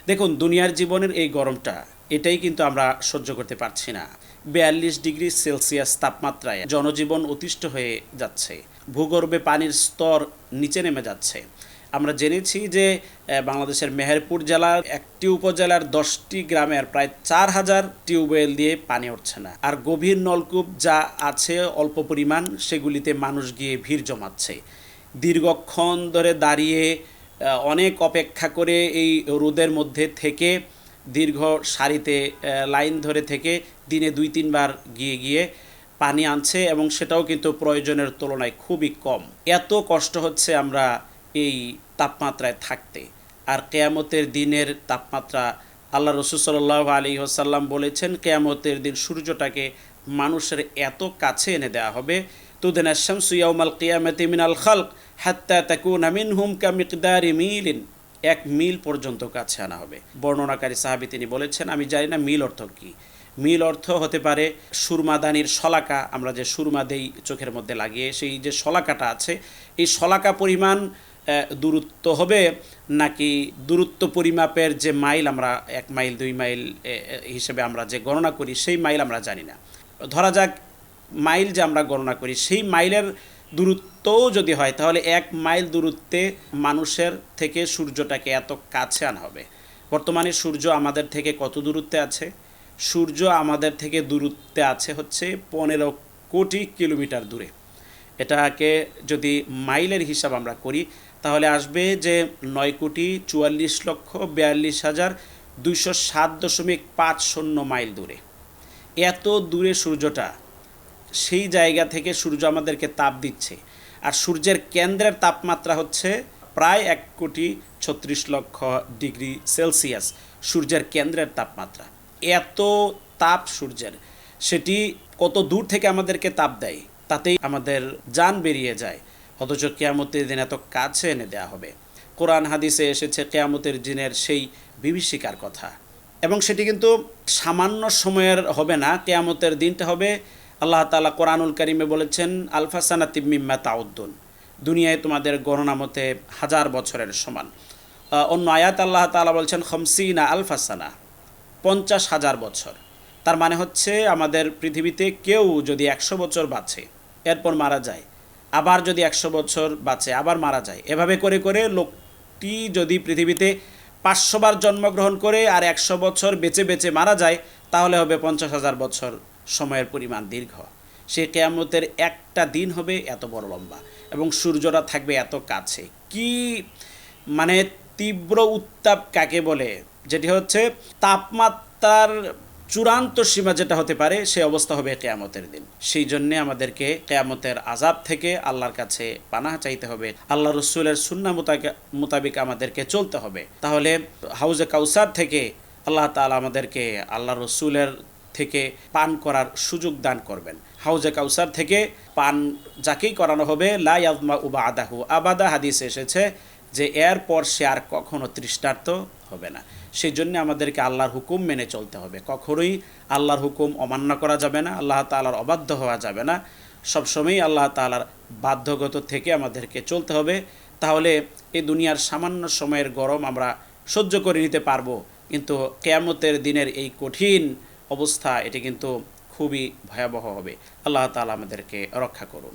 দেখুন, দুনিয়ার জীবনের এই গরমটা এটাই কিন্তু আমরা সহ্য করতে পারছি না। 42 ডিগ্রি সেলসিয়াস তাপমাত্রায় জনজীবন অতিষ্ঠ হয়ে যাচ্ছে, ভূগর্ভে পানির স্তর নিচে নেমে যাচ্ছে। আমরা জেনেছি যে বাংলাদেশের মেহেরপুর জেলার একটি উপজেলার 10টি গ্রামের প্রায় 4,000 টিউবওয়েল দিয়ে পানি উঠছে না, আর গভীর নলকূপ যা আছে অল্প পরিমাণ, সেগুলিতে মানুষ গিয়ে ভিড় জমাচ্ছে। দীর্ঘক্ষণ ধরে দাঁড়িয়ে অনেক অপেক্ষা করে এই রোদের মধ্যে থেকে, দীর্ঘ সারিতে লাইন ধরে থেকে দিনে 2-3 বার গিয়ে গিয়ে পানি আনছে, এবং সেটাও কিন্তু প্রয়োজনের তুলনায় খুবই কম। এত কষ্ট হচ্ছে আমরা এই তাপমাত্রায় থাকতে। আর কেয়ামতের দিনের তাপমাত্রা, আল্লাহ রসুল সাল্লাল্লাহু আলাইহি ওয়াসাল্লাম বলেছেন, কেয়ামতের দিন সূর্যটাকে মানুষের এত কাছে এনে দেওয়া হবে, তুদনা শামসু ইয়াউমাল কিয়ামাতি মিনাল খালক হাত্তা তাকুনা মিনহুম কামিকদারি মিলিন, 1 মিল পর্যন্ত কাছে আনা হবে। বর্ণনাকারী সাহাবী তিনি বলেছেন, আমি জানি না মিল অর্থ কী। মিল অর্থ হতে পারে সুরমাদানির শলাকা, আমরা যে সুরমা দেই চোখের মধ্যে লাগিয়ে, সেই যে শলাকাটা আছে, এই শলাকা পরিমাণ দূরত্ব হবে, নাকি দূরত্ব পরিমাপের যে মাইল, আমরা 1 মাইল 2 মাইল হিসেবে আমরা যে গণনা করি, সেই মাইল আমরা জানি না। ধরা যাক মাইল যে আমরা গণনা করি, সেই মাইলের দূরত্বও যদি হয়, তাহলে 1 মাইল দূরত্বে মানুষের থেকে সূর্যটাকে এত কাছে আনা হবে। বর্তমানে সূর্য আমাদের থেকে কত দূরত্বে আছে? সূর্য আমাদের থেকে দূরত্বে আছে হচ্ছে 15 কোটি কিলোমিটার দূরে। এটাকে যদি মাইলের হিসাব আমরা করি, তাহলে আসবে যে 9,44,42,207.50 মাইল দূরে। এত দূরে সূর্যটা, সেই জায়গা থেকে সূর্য আমাদেরকে তাপ দিচ্ছে, আর সূর্যের কেন্দ্রের তাপমাত্রা হচ্ছে প্রায় 1,36,00,000 ডিগ্রি সেলসিয়াস সূর্যের কেন্দ্রের তাপমাত্রা। এত তাপ সূর্যের, সেটি কত দূর থেকে আমাদেরকে তাপ দেয়, তাতেই আমাদের জান বেরিয়ে যায়। অথচ কিয়ামতের দিন এত কাছে এনে দেওয়া হবে। কোরআন হাদিসে এসেছে কিয়ামতের দিনের সেই বিভীষিকার কথা, এবং সেটি কিন্তু সামান্য সময়ের হবে না। কিয়ামতের দিনটা হবে, আল্লাহ তাআলা কোরআনুল কারিমে বলেছেন, আলফাসানাতি মিম্মা তাউদ্দুন, দুনিয়ায় তোমাদের গণনা মতে 1000 বছরের সমান। অন্য আয়াত আল্লাহ তাআলা বলছেন খামসিনা আলফাসানা, 50,000 বছর। তার মানে হচ্ছে, আমাদের পৃথিবীতে কেউ যদি 100 বছর বাঁচে, এরপর মারা যায়, আবার যদি 100 বছর বাঁচে, আবার মারা যায়, এভাবে করে করে লোকটি যদি পৃথিবীতে 500 বার জন্মগ্রহণ করে আর 100 বছর বেঁচে বেঁচে মারা যায়, তাহলে হবে 50,000 বছর সময়ের পরিমাণ দীর্ঘ। সে কিয়ামতের একটা দিন হবে এত বড় লম্বা, এবং সূর্যটা থাকবে এত কাছে। কি মানে তীব্র উত্তাপ কাকে বলে, যেটি হচ্ছে তাপমাত্রার চূড়ান্ত সীমা যেটা হতে পারে, সে অবস্থা হবে কিয়ামতের দিন। সেই জন্যে আমাদেরকে কিয়ামতের আযাব থেকে আল্লাহর কাছে পানাহ চাইতে হবে, আল্লাহ রসুলের সুন্নাহ মোতাবেক আমাদেরকে চলতে হবে। তাহলে হাউজে কাউসার থেকে আল্লাহ তাআলা আমাদেরকে আল্লাহ রসুলের থেকে পান করার সুযোগ দান করবেন। হাউজে কাউসার থেকে পান যাকেই করানো হবে, লা ইয়াজমা বাদাহু আবাদা, হাদিসে এসেছে যে এরপর সে আর কখনো তৃষ্ণার্ত হবে না। সেই জন্য আমাদেরকে আল্লাহর হুকুম মেনে চলতে হবে। কখনোই আল্লাহর হুকুম অমান্য করা যাবে না, আল্লাহ তাআলার অবাধ্য হওয়া যাবে না। সবসময়ই আল্লাহ তাআলার বাধ্যগত থেকে আমাদেরকে চলতে হবে। তাহলে এই দুনিয়ার সামান্য সময়ের গরম আমরা সহ্য করে নিতে পারবো, কিন্তু কিয়ামতের দিনের এই কঠিন অবস্থা, এটি কিন্তু খুবই ভয়াবহ হবে। আল্লাহ তাআলা আমাদেরকে রক্ষা করুন।